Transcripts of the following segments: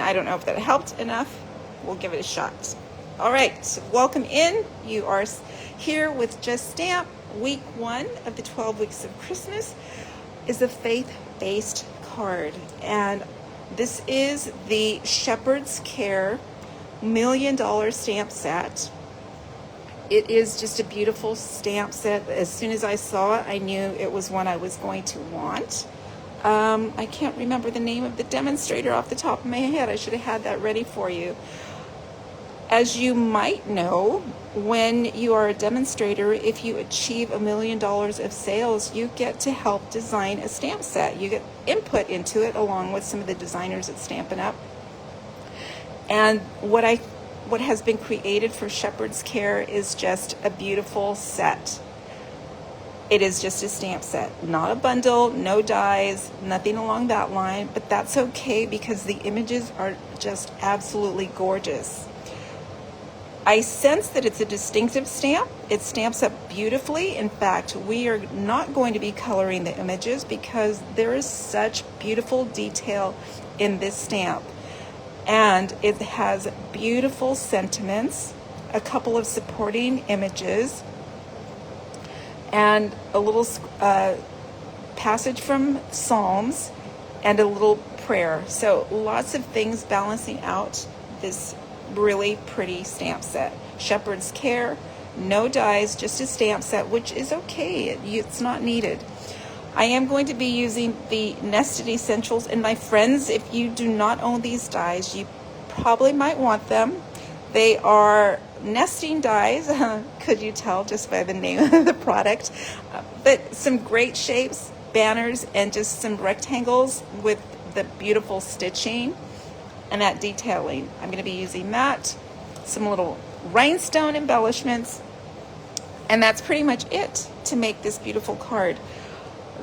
I don't know if that helped enough. We'll give it a shot. All right, so welcome in. You are here with Just Stamp. Week 1 of the 12 weeks of Christmas is a faith-based card. And this is the Shepherd's Care $1 Million stamp set. It is just a beautiful stamp set. As soon as I saw it, I knew it was one I was going to want. I can't remember the name of the demonstrator off the top of my head. I should have had that ready for you. As you might know, when you are a demonstrator, if you achieve $1 million of sales, you get to help design a stamp set. You get input into it along with some of the designers at Stampin' Up. And what has been created for Shepherd's Care is just a beautiful set. It is just a stamp set, not a bundle, no dies, nothing along that line, but that's okay because the images are just absolutely gorgeous. I sense that it's a distinctive stamp. It stamps up beautifully. In fact, we are not going to be coloring the images because there is such beautiful detail in this stamp. And it has beautiful sentiments, a couple of supporting images, and a little passage from Psalms, and a little prayer. So lots of things balancing out this really pretty stamp set. Shepherd's Care, no dies, just a stamp set, which is okay. It's not needed. I am going to be using the Nested Essentials, and my friends, if you do not own these dies, you probably might want them. They are nesting dies, could you tell just by the name of the product, but some great shapes, banners, and just some rectangles with the beautiful stitching and that detailing. I'm going to be using that, some little rhinestone embellishments, and that's pretty much it to make this beautiful card.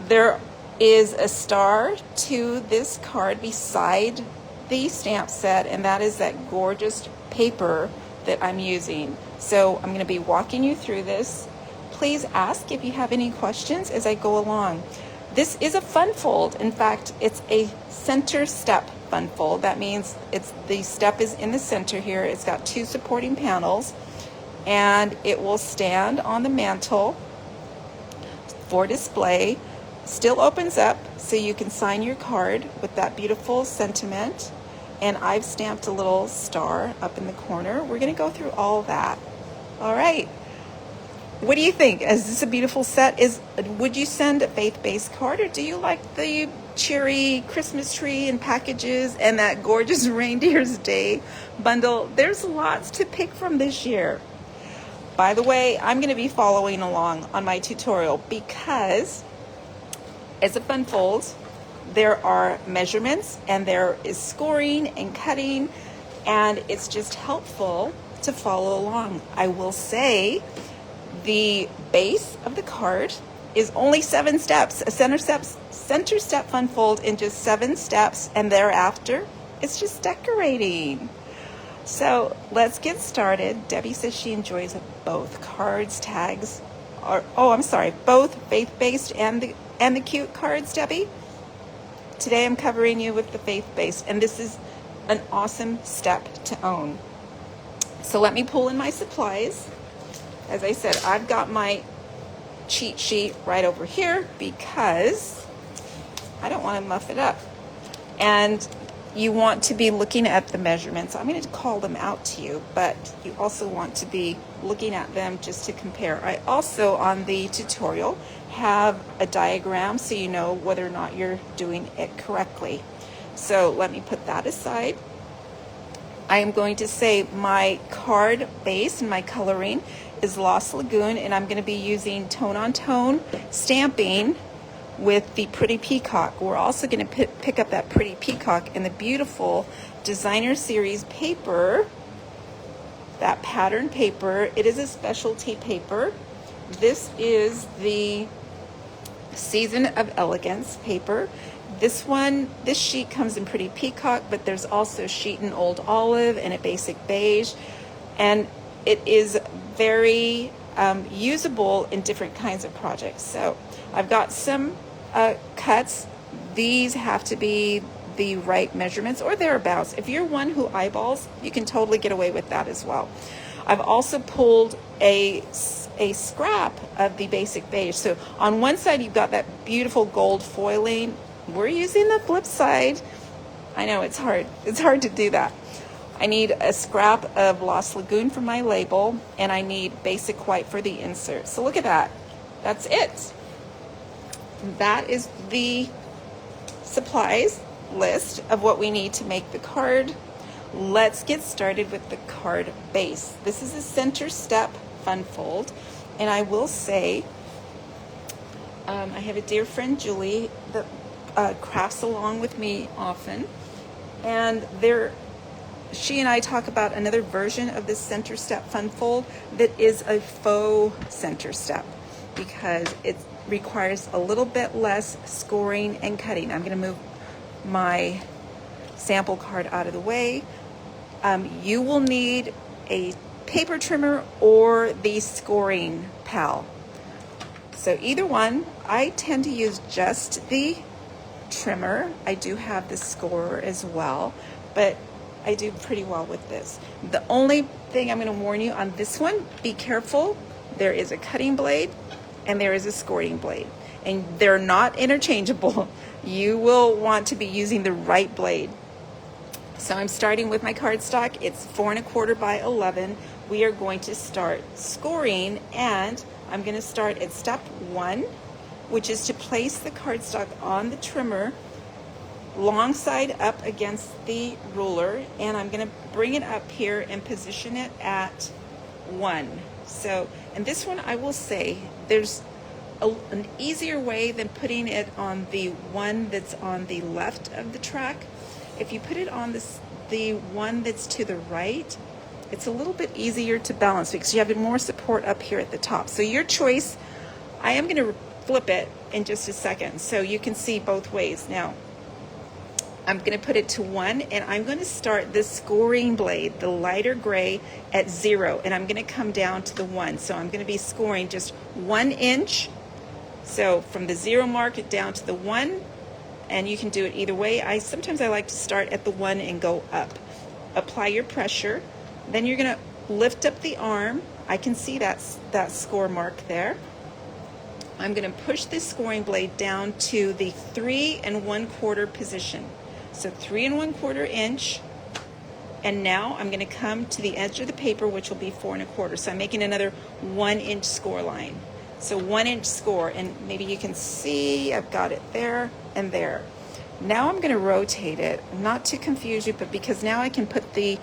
There is a star to this card beside the stamp set, and that is that gorgeous paper that I'm using. So I'm going to be walking you through this. Please ask if you have any questions as I go along. This is a fun fold. In fact, it's a center step fun fold. That means the step is in the center here. It's got 2 supporting panels, and it will stand on the mantle for display. Still opens up so you can sign your card with that beautiful sentiment. And I've stamped a little star up in the corner. We're going to go through all of that. All right. What do you think? Is this a beautiful set? Would you send a faith-based card, or do you like the cheery Christmas tree and packages and that gorgeous Reindeer's Day bundle? There's lots to pick from this year. By the way, I'm going to be following along on my tutorial because it's a fun fold. There are measurements, and there is scoring and cutting, and it's just helpful to follow along. I will say the base of the card is only 7 steps, a center step fun fold in just 7 steps, and thereafter it's just decorating. So let's get started. Debbie says she enjoys both cards, tags, both faith-based and the cute cards, Debbie. Today I'm covering you with the faith-based, and this is an awesome step to own. So let me pull in my supplies. As I said, I've got my cheat sheet right over here because I don't want to muff it up. And you want to be looking at the measurements. I'm going to call them out to you, but you also want to be looking at them just to compare. I also, on the tutorial, have a diagram so you know whether or not you're doing it correctly. So let me put that aside. I am going to say my card base and my coloring is Lost Lagoon, and I'm going to be using tone-on-tone stamping with the Pretty Peacock. We're also going to pick up that Pretty Peacock in the beautiful Designer Series paper, that pattern paper. It is a specialty paper. This is the Season of Elegance paper. This sheet comes in Pretty Peacock, but there's also a sheet in Old Olive and a basic beige, and it is very usable in different kinds of projects. So I've got some cuts. These have to be the right measurements or thereabouts. If you're one who eyeballs, you can totally get away with that as well. I've also pulled a scrap of the basic beige. So on one side you've got that beautiful gold foiling. We're using the flip side. I know it's hard. It's hard to do that. I need a scrap of Lost Lagoon for my label, and I need basic white for the insert. So look at that. That's it. That is the supplies list of what we need to make the card. Let's get started with the card base. This is a center step fun fold, and I will say I have a dear friend Julie that crafts along with me often, and she and I talk about another version of this center step fun fold that is a faux center step because it requires a little bit less scoring and cutting. I'm going to move my sample card out of the way. You will need a paper trimmer or the scoring pal. So either one. I tend to use just the trimmer. I do have the scorer as well, but I do pretty well with this. The only thing I'm going to warn you on this one, be careful. There is a cutting blade and there is a scoring blade, and they're not interchangeable. You will want to be using the right blade. So I'm starting with my cardstock. It's 4 1/4 by 11. We are going to start scoring, and I'm going to start at step 1, which is to place the cardstock on the trimmer, long side up against the ruler, and I'm going to bring it up here and position it at 1. So, and this one I will say, there's an easier way than putting it on the one that's on the left of the track. If you put it on the one that's to the right, it's a little bit easier to balance because you have more support up here at the top. So your choice. I am going to flip it in just a second so you can see both ways. Now, I'm going to put it to 1, and I'm going to start this scoring blade, the lighter gray, at 0, and I'm going to come down to the 1. So I'm going to be scoring just 1 inch. So from the 0 mark down to the 1, and you can do it either way. Sometimes I like to start at the 1 and go up. Apply your pressure. Then you're going to lift up the arm. I can see that score mark there. I'm going to push this scoring blade down to the 3 1/4 position. So 3 1/4 inch, and now I'm going to come to the edge of the paper, which will be 4 1/4. So I'm making another 1 inch score line. So 1 inch score, and maybe you can see I've got it there and there. Now I'm going to rotate it, not to confuse you, but because now I can put the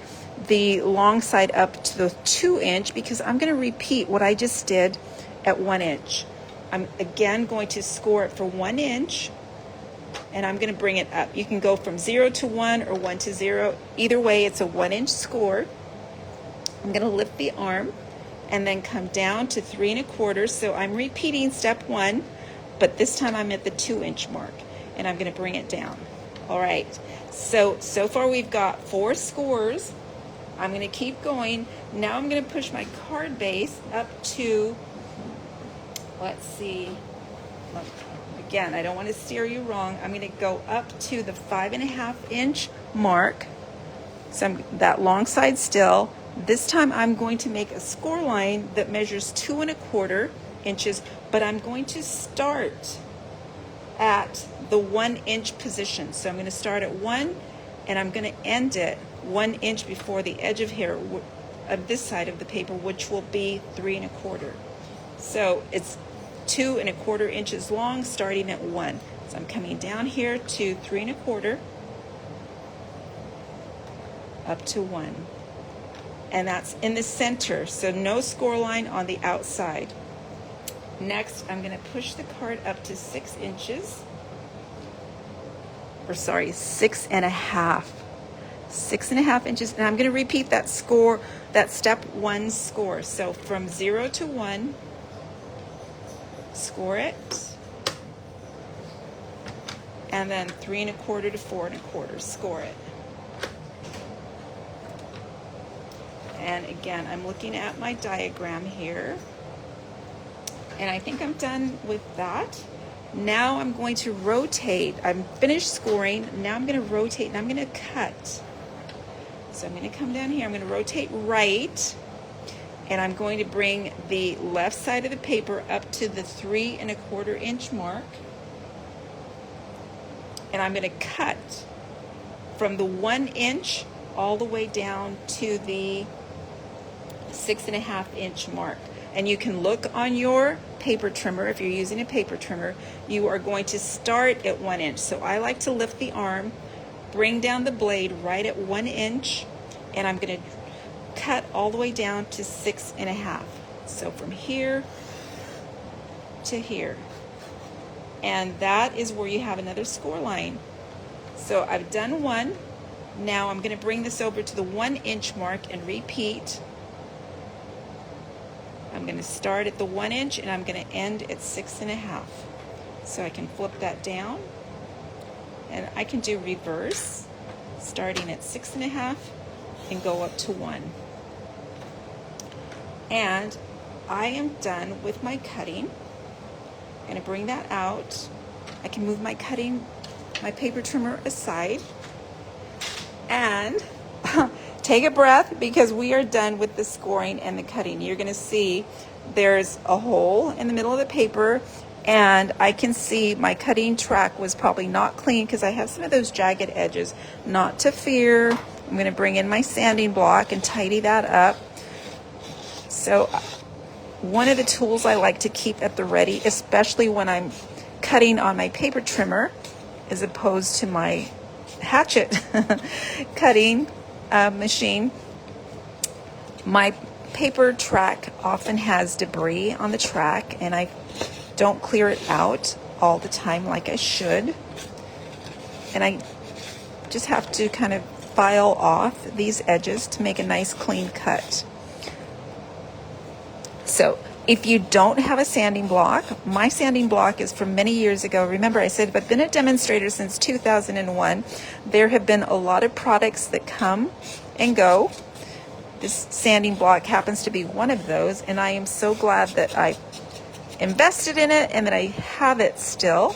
long side up to the 2 inch, because I'm going to repeat what I just did at 1 inch. I'm again going to score it for 1 inch, and I'm going to bring it up. You can go from 0 to 1 or 1 to 0. Either way, it's a 1 inch score. I'm going to lift the arm and then come down to 3 1/4. So I'm repeating step 1, but this time I'm at the 2 inch mark, and I'm going to bring it down. All right. So far we've got 4 scores. I'm going to keep going. Now I'm going to push my card base up to, let's see, again, I don't want to steer you wrong. I'm going to go up to the 5 1/2 inch mark. So I'm that long side still. This time I'm going to make a score line that measures 2 1/4 inches, but I'm going to start at the 1 inch position. So I'm going to start at 1, and I'm going to end it 1 inch before the edge of here of this side of the paper, which will be 3 1/4. So it's 2 1/4 inches long, starting at 1. So I'm coming down here to 3 1/4, up to 1. And that's in the center, so no score line on the outside. Next, I'm going to push the card up to 6 inches, or sorry, 6 1/2. 6 1/2 inches, and I'm going to repeat that score, that step 1 score. So from 0 to 1, score it, and then 3 1/4 to 4 1/4, score it. And again, I'm looking at my diagram here, and I think I'm done with that. Now I'm going to rotate. I'm finished scoring. Now I'm going to rotate and I'm going to cut. So I'm going to come down here. I'm going to rotate right. And I'm going to bring the left side of the paper up to the 3 1/4 inch mark. And I'm going to cut from the 1 inch all the way down to the 6 1/2 inch mark. And you can look on your paper trimmer. If you're using a paper trimmer, you are going to start at 1 inch. So I like to lift the arm, bring down the blade right at 1 inch, and I'm going to cut all the way down to 6 1/2. So from here to here. And that is where you have another score line. So I've done one. Now I'm going to bring this over to the 1 inch mark and repeat. I'm going to start at the 1 inch and I'm going to end at 6 1/2. So I can flip that down and I can do reverse, starting at 6 1/2 and go up to 1. And I am done with my cutting. I'm going to bring that out. I can move my paper trimmer aside and take a breath, because we are done with the scoring and the cutting. You're going to see there's a hole in the middle of the paper, and I can see my cutting track was probably not clean because I have some of those jagged edges. Not to fear. I'm going to bring in my sanding block and tidy that up. So one of the tools I like to keep at the ready, especially when I'm cutting on my paper trimmer, as opposed to my hatchet cutting machine, my paper track often has debris on the track, and I don't clear it out all the time like I should. And I just have to kind of file off these edges to make a nice clean cut. So if you don't have a sanding block, my sanding block is from many years ago. Remember, I said I've been a demonstrator since 2001. There have been a lot of products that come and go. This sanding block happens to be one of those, and I am so glad that I invested in it and that I have it still.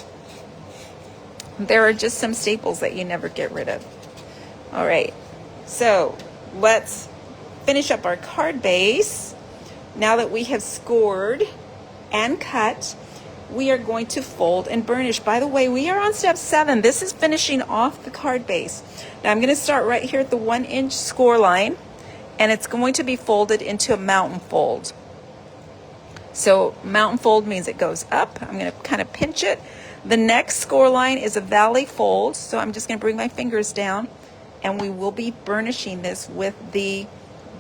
There are just some staples that you never get rid of. All right, so let's finish up our card base. Now that we have scored and cut, we are going to fold and burnish. By the way, we are on step 7. This is finishing off the card base. Now I'm going to start right here at the 1 inch score line, and it's going to be folded into a mountain fold. So mountain fold means it goes up. I'm going to kind of pinch it. The next score line is a valley fold, so I'm just going to bring my fingers down, and we will be burnishing this with the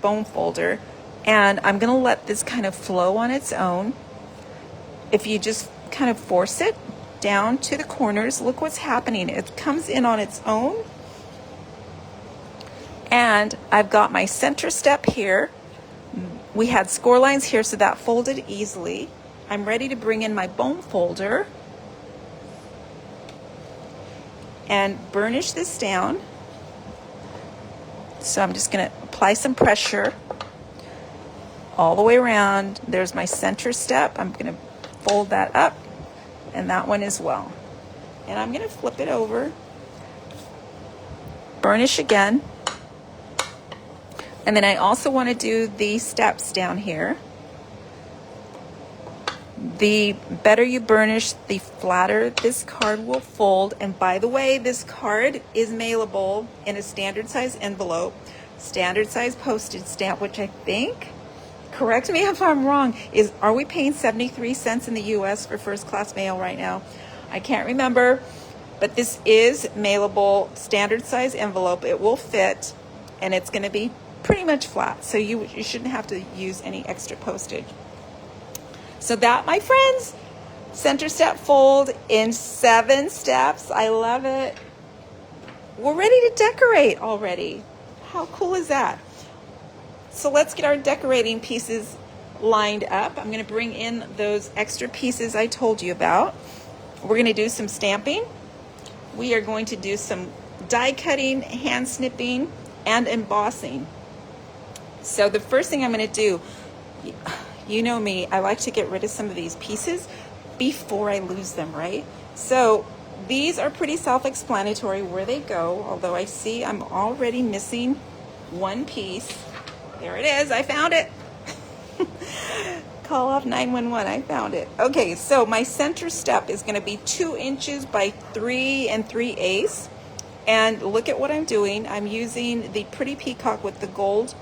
bone folder. And I'm going to let this kind of flow on its own. If you just kind of force it down to the corners, look what's happening. It comes in on its own. And I've got my center step here. We had score lines here, so that folded easily. I'm ready to bring in my bone folder and burnish this down. So I'm just going to apply some pressure all the way around. There's my center step. I'm going to fold that up, and that one as well. And I'm going to flip it over, burnish again. And then I also want to do the steps down here. The better you burnish, the flatter this card will fold. And by the way, this card is mailable in a standard size envelope, standard size postage stamp, which I think, correct me if I'm wrong, are we paying 73 cents in the US for first class mail right now? I can't remember, but this is mailable, standard size envelope. It will fit, and it's going to be pretty much flat, so you shouldn't have to use any extra postage. So that, my friends, center step fold in 7 steps. I love it. We're ready to decorate already. How cool is that? So let's get our decorating pieces lined up. I'm going to bring in those extra pieces I told you about. We're going to do some stamping. We are going to do some die cutting, hand snipping, and embossing. So the first thing I'm going to do, you know me, I like to get rid of some of these pieces. before I lose them, right? So these are pretty self-explanatory where they go, although I see I'm already missing one piece. There it is, I found it. Call off 911, I found it. Okay, so my center step is gonna be 2 inches by 3 3/8. And look at what I'm doing. I'm using the Pretty Peacock with the gold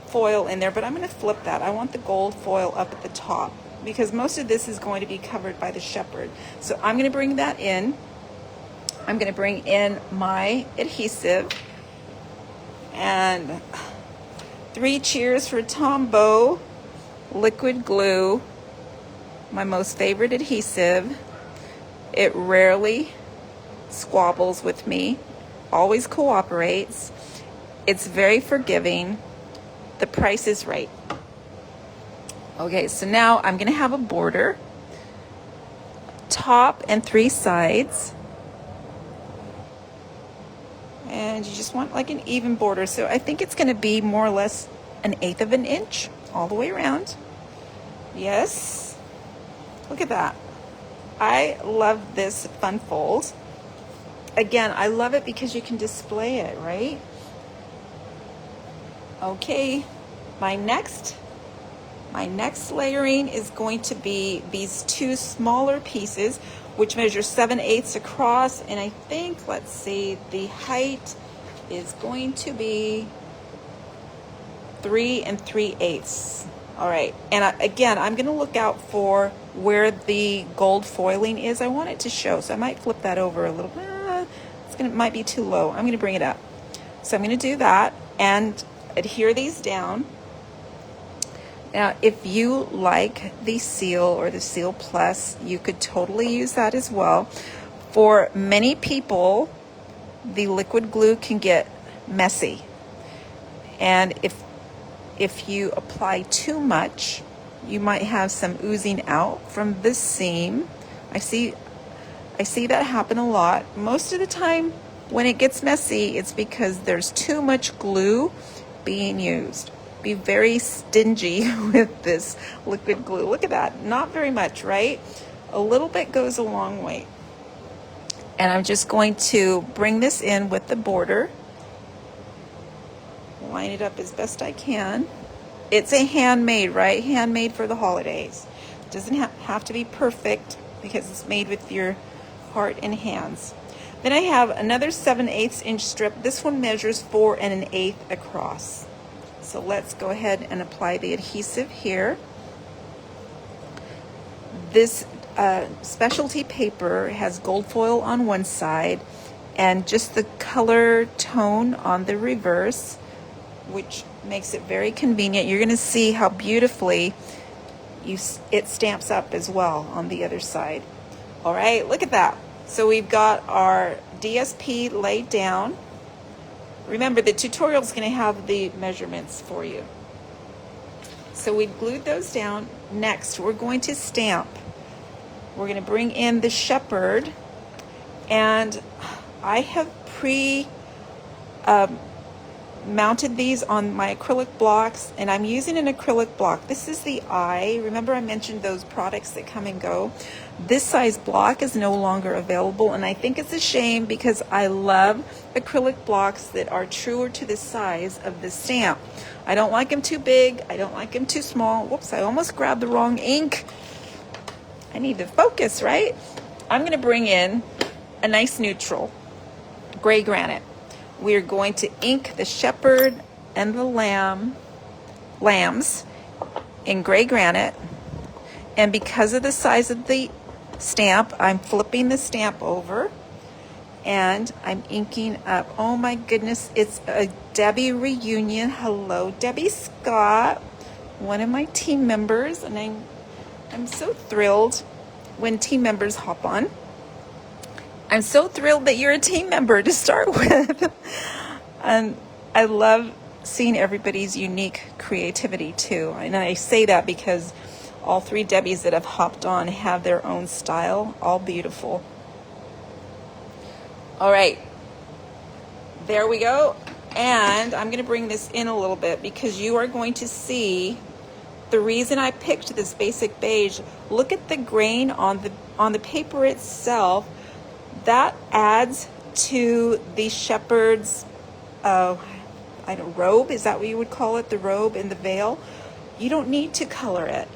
foil in there, but I'm gonna flip that. I want the gold foil up at the top because most of this is going to be covered by the shepherd. So I'm gonna bring that in. I'm gonna bring in my adhesive, and 3 cheers for Tombow liquid glue, my most favorite adhesive. It rarely squabbles with me, always cooperates. It's very forgiving. The price is right. Okay, so now I'm gonna have a border, top and 3 sides. And you just want like an even border. So I think it's gonna be more or less 1/8 of an inch all the way around. Yes, look at that. I love this fun fold. Again, I love it because you can display it, right? Okay, my next layering is going to be these 2 smaller pieces, which measure 7/8 across, and I think, let's see, the height is going to be 3 3/8. All right, and again, I'm gonna look out for where the gold foiling is. I want it to show, so I might flip that over a little bit. Might be too low. I'm gonna bring it up. So I'm gonna do that and adhere these down. Now, if you like the Seal or the Seal Plus, you could totally use that as well. For many people, the liquid glue can get messy. And if you apply too much, you might have some oozing out from the seam. I see that happen a lot. Most of the time when it gets messy, it's because there's too much glue being used. Be very stingy with this liquid glue. Look at that, not very much, right? A little bit goes a long way. And I'm just going to bring this in with the border. Line it up as best I can. It's a handmade, right? Handmade for the holidays. Doesn't have to be perfect because it's made with your heart and hands. Then I have another 7/8 inch strip. This one measures 4 1/8 across. So let's go ahead and apply the adhesive here. This specialty paper has gold foil on one side and just the color tone on the reverse, which makes it very convenient. You're gonna see how beautifully it stamps up as well on the other side. All right, look at that. So we've got our DSP laid down. Remember, the tutorial is going to have the measurements for you. So we've glued those down. Next, we're going to stamp. We're going to bring in the shepherd, and I have mounted these on my acrylic blocks, and I'm using an acrylic block. This is the eye. Remember I mentioned those products that come and go? This size block is no longer available, and I think it's a shame because I love acrylic blocks that are truer to the size of the stamp. I don't like them too big. I don't like them too small. Whoops, I almost grabbed the wrong ink. I need to focus, right? I'm going to bring in a nice neutral, gray granite. We are going to ink the shepherd and the lambs in gray granite. And because of the size of the stamp, I'm flipping the stamp over and I'm inking up. Oh my goodness, it's a Debbie reunion. Hello, Debbie Scott, one of my team members, and I'm so thrilled when team members hop on. I'm so thrilled that you're a team member to start with. And I love seeing everybody's unique creativity too. And I say that because all 3 Debbies that have hopped on have their own style, all beautiful. All right, there we go. And I'm gonna bring this in a little bit because you are going to see the reason I picked this basic beige, look at the grain on the paper itself. That adds to the shepherd's I don't, robe, is that what you would call it? The robe and the veil. You don't need to color it.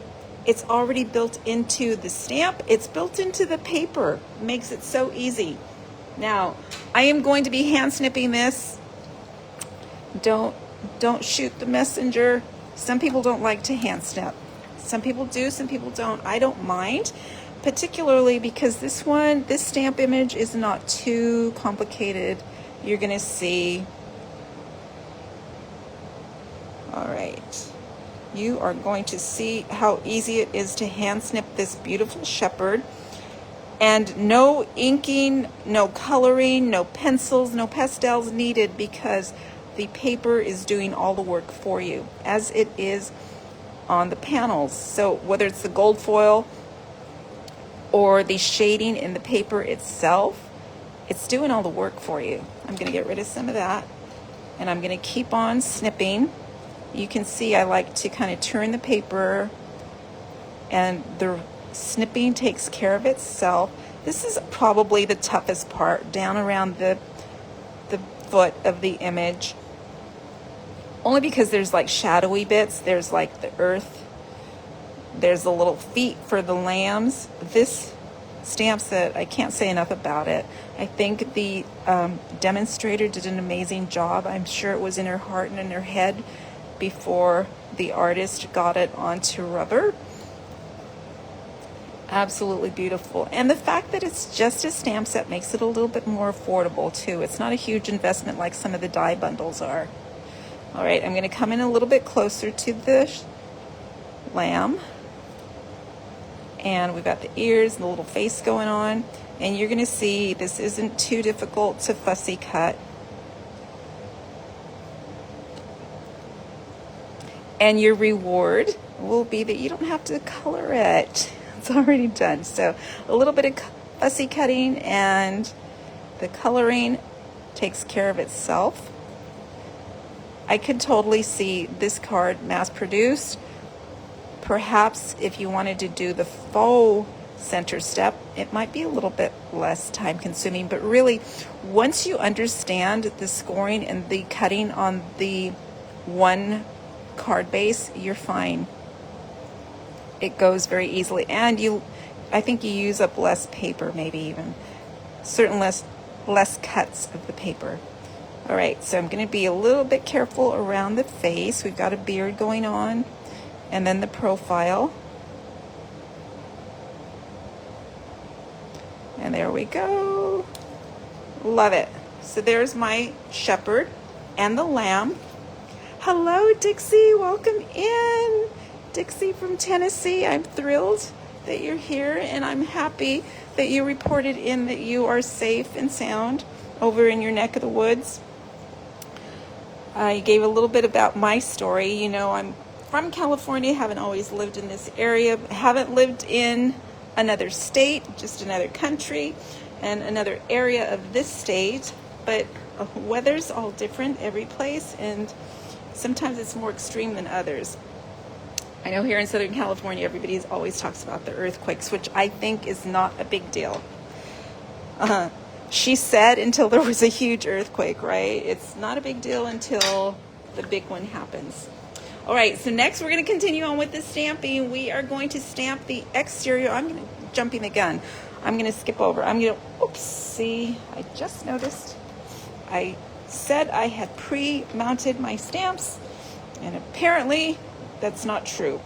It's already built into the stamp. It's built into the paper. Makes it so easy. Now, I am going to be hand snipping this. Don't shoot the messenger. Some people don't like to hand snip. Some people do, some people don't. I don't mind, particularly because this stamp image is not too complicated. You're gonna see. All right, you are going to see how easy it is to hand snip this beautiful shepherd. And no inking, no coloring, no pencils, no pastels needed, because the paper is doing all the work for you, as it is on the panels. So whether it's the gold foil or the shading in the paper itself, it's doing all the work for you. I'm gonna get rid of some of that, and I'm gonna keep on snipping. You can see I like to kind of turn the paper, and the snipping takes care of itself. This is probably the toughest part, down around the foot of the image, only because there's like shadowy bits. There's like the earth, there's the little feet for the lambs. This stamp set, I can't say enough about it. I think the demonstrator did an amazing job. I'm sure it was in her heart and in her head before the artist got it onto rubber. Absolutely beautiful. And the fact that it's just a stamp set makes it a little bit more affordable too. It's not a huge investment like some of the die bundles are. All right, I'm going to come in a little bit closer to the lamb. And we've got the ears and the little face going on. And you're going to see this isn't too difficult to fussy cut. And your reward will be that you don't have to color it. It's already done. So a little bit of fussy cutting and the coloring takes care of itself. I could totally see this card mass produced. Perhaps if you wanted to do the faux center step, it might be a little bit less time consuming, but really once you understand the scoring and the cutting on the one card base, you're fine. It goes very easily, and I think you use up less paper, maybe even less cuts of the paper. All right, so I'm going to be a little bit careful around the face. We've got a beard going on, and then the profile. And there we go. Love it. So there's my shepherd and the lamb. Hello, Dixie. Welcome in. Dixie from Tennessee. I'm thrilled that you're here, and I'm happy that you reported in that you are safe and sound over in your neck of the woods. I gave a little bit about my story. You know, I'm from California, haven't always lived in this area, haven't lived in another state, just another country and another area of this state, but weather's all different every place, and sometimes it's more extreme than others. I know here in Southern California, everybody always talks about the earthquakes, which I think is not a big deal. She said until there was a huge earthquake, right? It's not a big deal until the big one happens. All right, so next we're going to continue on with the stamping. We are going to stamp the exterior. I'm jumping the gun. I'm going to skip over. I'm going to, oops, see, I just noticed. I said I had pre-mounted my stamps, and apparently that's not true.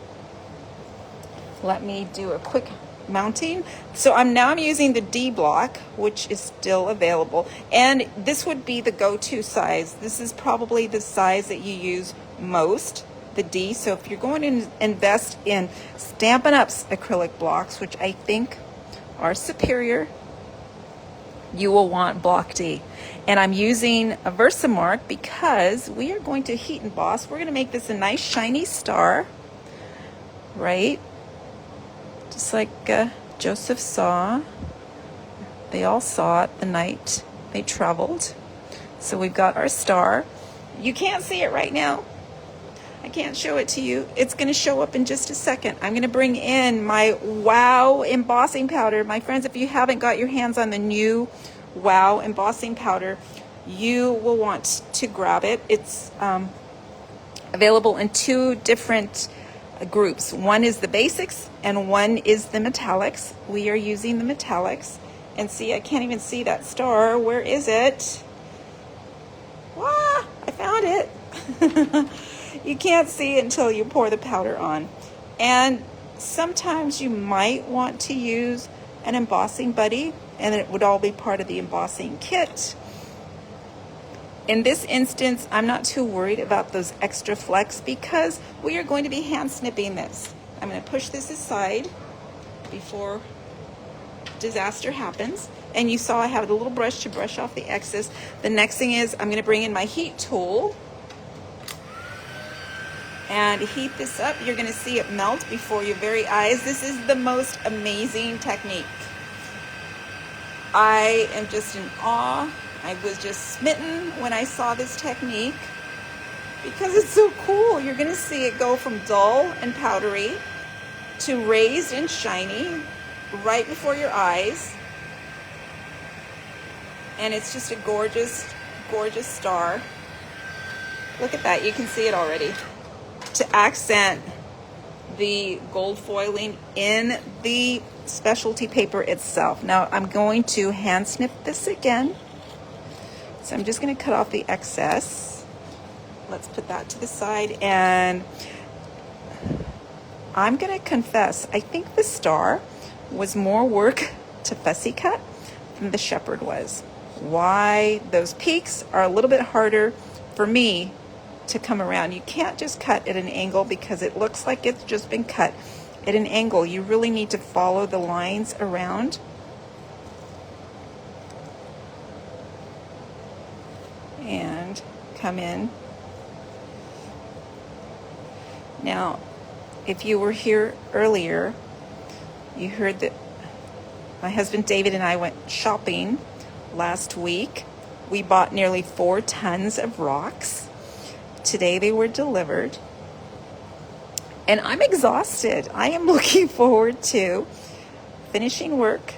Let me do a quick mounting. So I'm using the D block, which is still available, and this would be the go-to size. This is probably the size that you use most, the D. So if you're going to invest in Stampin' Up's acrylic blocks, which I think are superior, you will want block D. And I'm using a Versamark because we are going to heat emboss. We're going to make this a nice shiny star, right? Just like Joseph saw. They all saw it the night they traveled. So we've got our star. You can't see it right now. I can't show it to you. It's going to show up in just a second. I'm going to bring in my Wow embossing powder. My friends, if you haven't got your hands on the new Wow embossing powder, you will want to grab it. It's available in two different groups. One is the basics and one is the metallics. We are using the metallics. And see, I can't even see that star. Where is it? Ah, I found it. You can't see it until you pour the powder on. And sometimes you might want to use an embossing buddy, and it would all be part of the embossing kit. In this instance, I'm not too worried about those extra flecks because we are going to be hand snipping this. I'm going to push this aside before disaster happens. And you saw I have a little brush to brush off the excess. The next thing is I'm going to bring in my heat tool and heat this up. You're going to see it melt before your very eyes. This is the most amazing technique. I am just in awe. I was just smitten when I saw this technique because it's so cool. You're going to see it go from dull and powdery to raised and shiny right before your eyes. And it's just a gorgeous, gorgeous star. Look at that. You can see it already. To accent the gold foiling in the specialty paper itself. Now I'm going to hand snip this again. So I'm just going to cut off the excess. Let's put that to the side. And I'm going to confess, I think the star was more work to fussy cut than the shepherd was. Why? Those peaks are a little bit harder for me to come around. You can't just cut at an angle because it looks like it's just been cut at an angle. You really need to follow the lines around. And come in. Now, if you were here earlier, you heard that my husband David and I went shopping last week. We bought nearly 4 tons of rocks. Today they were delivered. And I'm exhausted. I am looking forward to finishing work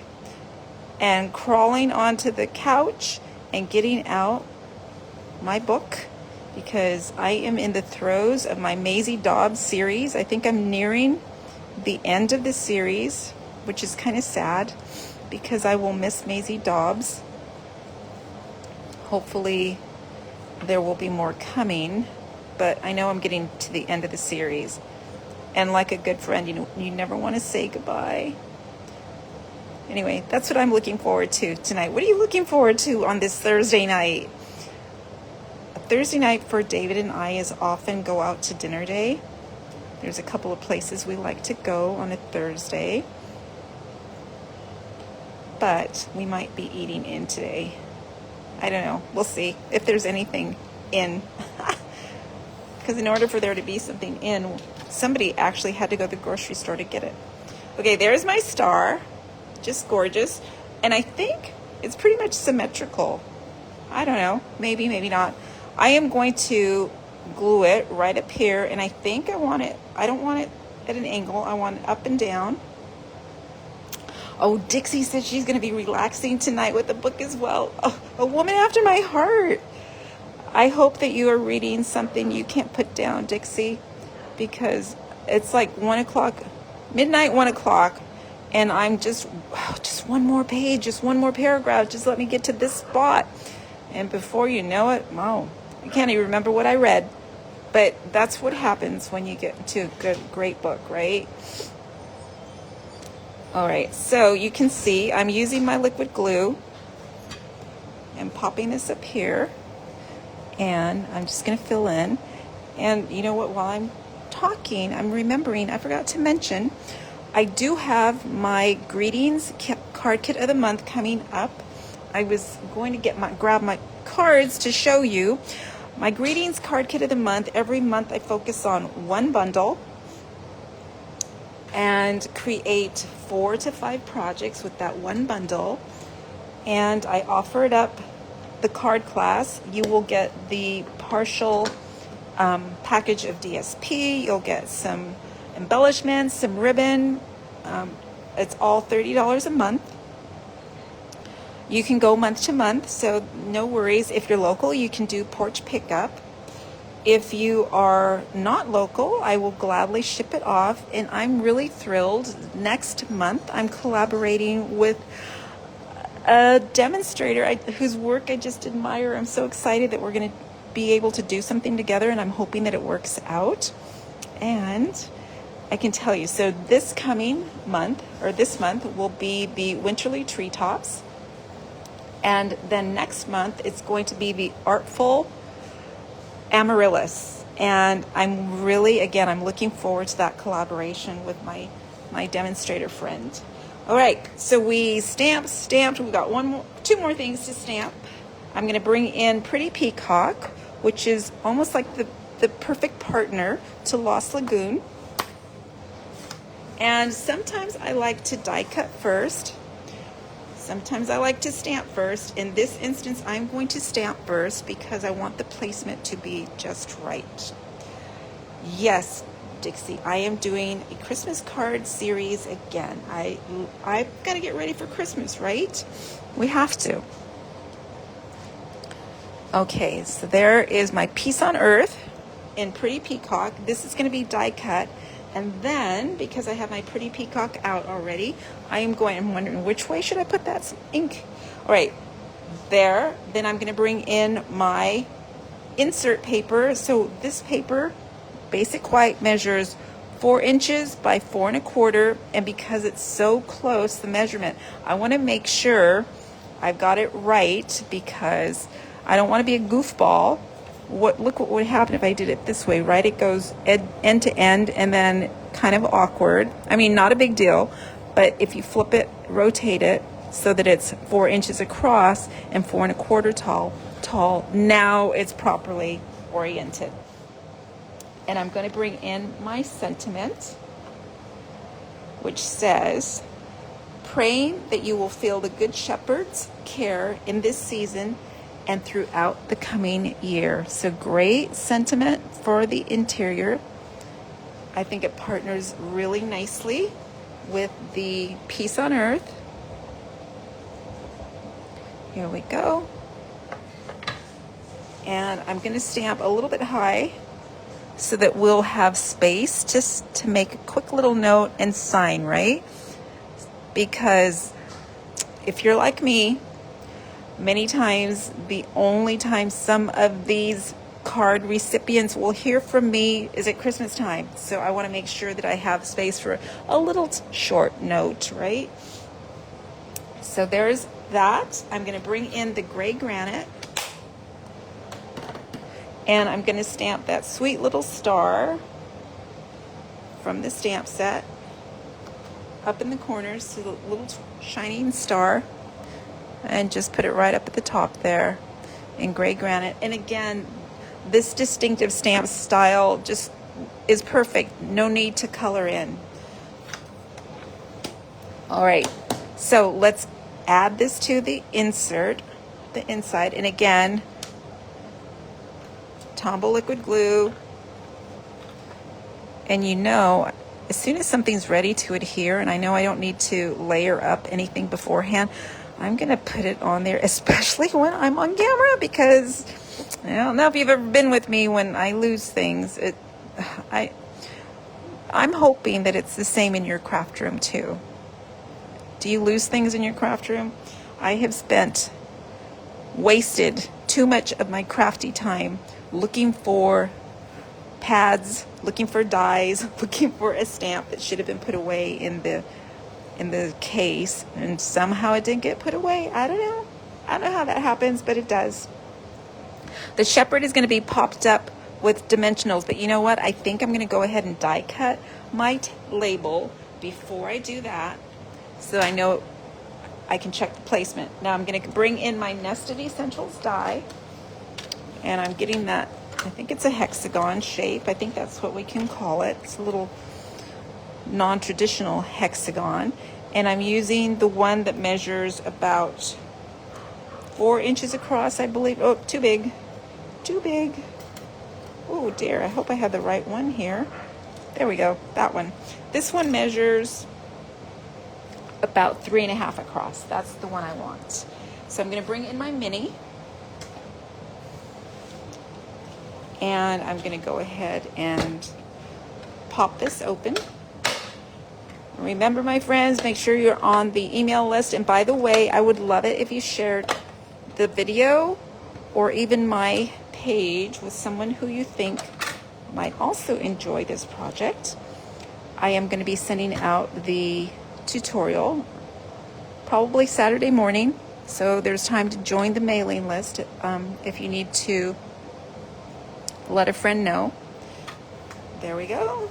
and crawling onto the couch and getting out my book because I am in the throes of my Maisie Dobbs series. I think I'm nearing the end of the series, which is kind of sad because I will miss Maisie Dobbs. Hopefully there will be more coming, but I know I'm getting to the end of the series. And like a good friend, you never want to say goodbye. Anyway, that's what I'm looking forward to tonight. What are you looking forward to on this Thursday night? A Thursday night for David and I is often go out to dinner day. There's a couple of places we like to go on a Thursday. But we might be eating in today. I don't know. We'll see if there's anything in. Because in order for there to be something in, somebody actually had to go to the grocery store to get it. Okay, there's my star. Just gorgeous. And I think it's pretty much symmetrical. I don't know. Maybe, maybe not. I am going to glue it right up here. And I think I want it, I don't want it at an angle. I want it up and down. Oh, Dixie said she's going to be relaxing tonight with the book as well. Oh, a woman after my heart. I hope that you are reading something you can't put down, Dixie, because it's like 1 o'clock, midnight, 1 o'clock, and I'm just one more page, just one more paragraph. Just let me get to this spot. And before you know it, wow, I can't even remember what I read. But that's what happens when you get to a great book, right? All right, so you can see I'm using my liquid glue and popping this up here. And I'm just going to fill in. And you know what, while I'm talking, I'm remembering, I forgot to mention, I do have my greetings card kit of the month coming up. I was going to grab my cards to show you. My greetings card kit of the month, every month I focus on one bundle and create 4 to 5 projects with that one bundle. And I offer it up the card class. You will get the partial package of DSP. You'll get some embellishments, some ribbon. It's all $30 a month. You can go month to month, so no worries. If you're local, you can do porch pickup. If you are not local, I will gladly ship it off, and I'm really thrilled. Next month, I'm collaborating with a demonstrator whose work I just admire. I'm so excited that we're going to be able to do something together, and I'm hoping that it works out. And I can tell you, so this coming month, or this month, will be the Winterly Treetops. And then next month, it's going to be the Artful Amaryllis. And I'm really, again, I'm looking forward to that collaboration with my demonstrator friend. All right, so we stamped. We got two more things to stamp. I'm going to bring in Pretty Peacock, which is almost like the perfect partner to Lost Lagoon. And sometimes I like to die cut first. Sometimes I like to stamp first. In this instance, I'm going to stamp first because I want the placement to be just right. Yes, Dixie, I am doing a Christmas card series again. I've got to get ready for Christmas, right? We have to. Okay, so there is my Piece on Earth in Pretty Peacock. This is going to be die cut. And then, because I have my Pretty Peacock out already, I'm wondering which way should I put that ink? All right, there. Then I'm going to bring in my insert paper. So this paper, Basic White, measures 4 inches by 4 1/4. And because it's so close, the measurement, I want to make sure I've got it right because I don't want to be a goofball. Look what would happen if I did it this way, right? It goes end to end and then kind of awkward. I mean, not a big deal, but if you flip it, rotate it so that it's 4 inches across and 4 1/4 tall, now it's properly oriented. And I'm going to bring in my sentiment, which says, praying that you will feel the Good Shepherd's care in this season and throughout the coming year. So great sentiment for the interior. I think it partners really nicely with the Piece on Earth. Here we go. And I'm going to stamp a little bit high so that we'll have space just to make a quick little note and sign, right? Because if you're like me, many times, the only time some of these card recipients will hear from me is at Christmas time. So I want to make sure that I have space for a little short note, right? So there's that. I'm going to bring in the gray granite. And I'm going to stamp that sweet little star from the stamp set up in the corners, so the little shining star. And just put it right up at the top there in gray granite. And again, this distinctive stamp style just is perfect. No need to color in. All right, so let's add this to the insert, the inside. And again, Tombow liquid glue. And you know, as soon as something's ready to adhere, and I know I don't need to layer up anything beforehand, I'm going to put it on there, especially when I'm on camera, because I don't know if you've ever been with me when I lose things. I'm hoping that it's the same in your craft room too. Do you lose things in your craft room? I have wasted too much of my crafty time looking for pads, looking for dies, looking for a stamp that should have been put away in the case, and somehow it didn't get put away. I don't know how that happens, but it does. The shepherd is going to be popped up with dimensionals, but you know what? I think I'm going to go ahead and die cut my label before I do that, so I know I can check the placement. Now I'm going to bring in my Nested Essentials die, and I'm getting that, I think it's a hexagon shape. I think that's what we can call it. It's a little non-traditional hexagon, and I'm using the one that measures about 4 inches across, I believe. Oh, too big. Oh dear, I hope I have the right one here. There we go, that one. This one measures about 3.5 across. That's the one I want. So I'm gonna bring in my mini, and I'm gonna go ahead and pop this open. Remember, my friends, make sure you're on the email list. And by the way, I would love it if you shared the video or even my page with someone who you think might also enjoy this project. I am going to be sending out the tutorial probably Saturday morning, so there's time to join the mailing list if you need to let a friend know. There we go.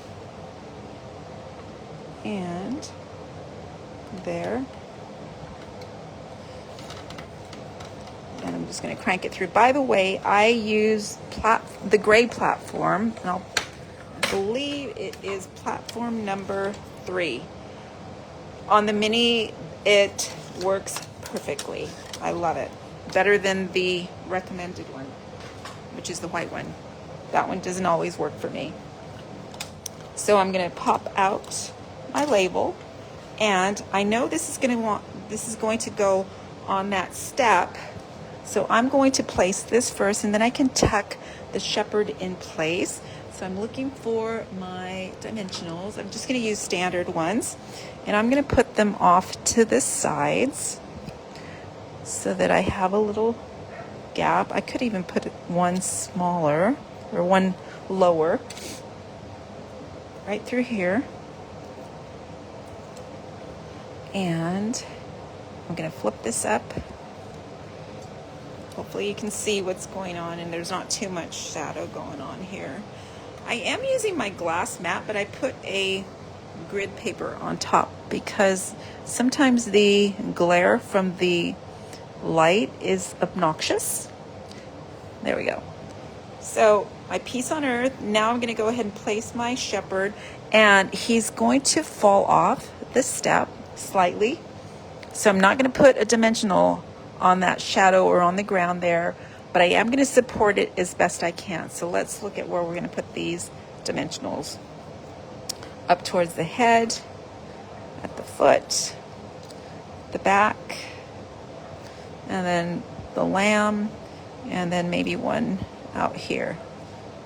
And there. And I'm just going to crank it through. By the way, I use the gray platform, and I believe it is platform number 3. On the mini, it works perfectly. I love it. Better than the recommended one, which is the white one. That one doesn't always work for me. So I'm going to pop out my label, and I know this is going to go on that step. So I'm going to place this first, and then I can tuck the shepherd in place. So I'm looking for my dimensionals. I'm just going to use standard ones, and I'm going to put them off to the sides so that I have a little gap. I could even put one smaller or one lower right through here. And I'm going to flip this up. Hopefully you can see what's going on, and there's not too much shadow going on here. I am using my glass mat, but I put a grid paper on top because sometimes the glare from the light is obnoxious. There we go. So my piece on earth. Now I'm going to go ahead and place my shepherd, and he's going to fall off this step slightly. So I'm not going to put a dimensional on that shadow or on the ground there, but I am going to support it as best I can. So let's look at where we're going to put these dimensionals. Up towards the head, at the foot, the back, and then the lamb, and then maybe one out here.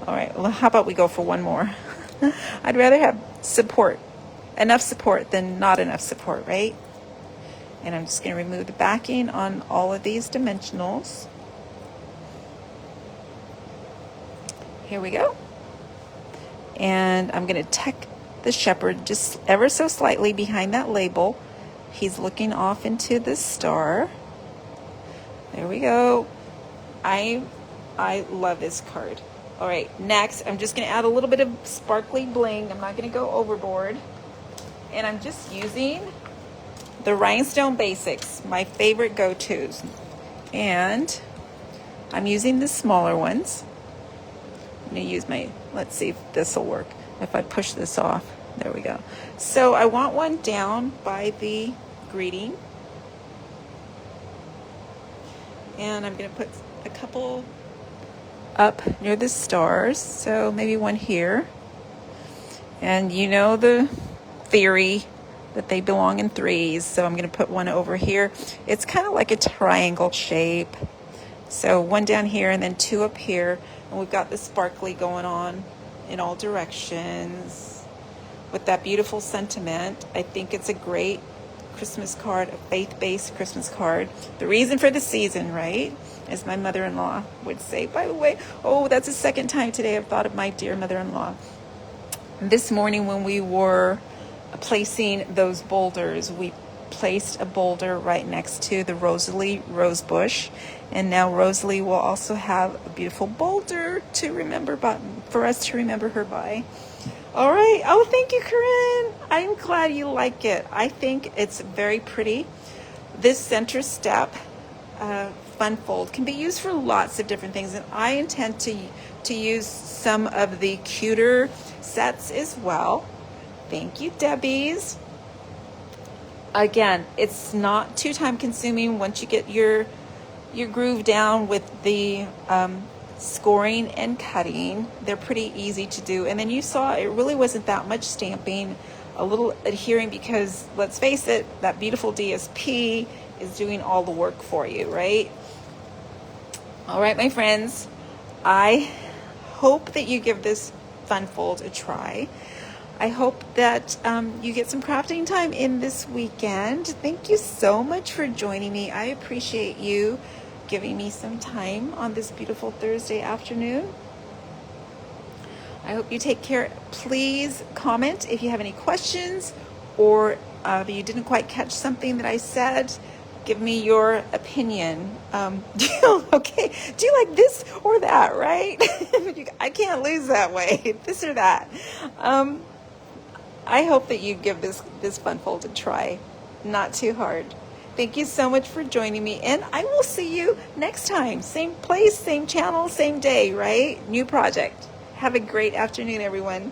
All right, well, how about we go for one more? I'd rather have support, enough support than not enough support, right? And I'm just going to remove the backing on all of these dimensionals. Here we go. And I'm going to tuck the shepherd just ever so slightly behind that label. He's looking off into the star. There we go. I love this card. All right, next I'm just going to add a little bit of sparkly bling. I'm not going to go overboard. And I'm just using the Rhinestone Basics, my favorite go-tos. And I'm using the smaller ones. I'm going to use my, let's see if this will work. If I push this off, there we go. So I want one down by the greeting. And I'm going to put a couple up near the stars. So maybe one here. And you know the theory that they belong in threes, so I'm going to put one over here. It's kind of like a triangle shape. So one down here and then two up here, and we've got the sparkly going on in all directions with that beautiful sentiment. I think it's a great Christmas card, a faith-based Christmas card. The reason for the season, right? As my mother-in-law would say. By the way, oh, that's the second time today I've thought of my dear mother-in-law. This morning when we were placing those boulders, we placed a boulder right next to the Rosalie rose bush, and now Rosalie will also have a beautiful boulder to remember for us to remember her by. All right. Oh, thank you, Corinne. I'm glad you like it. I think it's very pretty. This center step fun fold can be used for lots of different things, and I intend to use some of the cuter sets as well. Thank you, Debbie's. Again, it's not too time consuming once you get your groove down with the scoring and cutting. They're pretty easy to do. And then you saw it really wasn't that much stamping, a little adhering, because let's face it, that beautiful DSP is doing all the work for you, right? All right, my friends, I hope that you give this fun fold a try. I hope that you get some crafting time in this weekend. Thank you so much for joining me. I appreciate you giving me some time on this beautiful Thursday afternoon. I hope you take care. Please comment if you have any questions, or if you didn't quite catch something that I said. Give me your opinion. Okay, do you like this or that, right? I can't lose that way, this or that. I hope that you give this fun fold a try. Not too hard. Thank you so much for joining me, and I will see you next time. Same place, same channel, same day, right? New project. Have a great afternoon, everyone.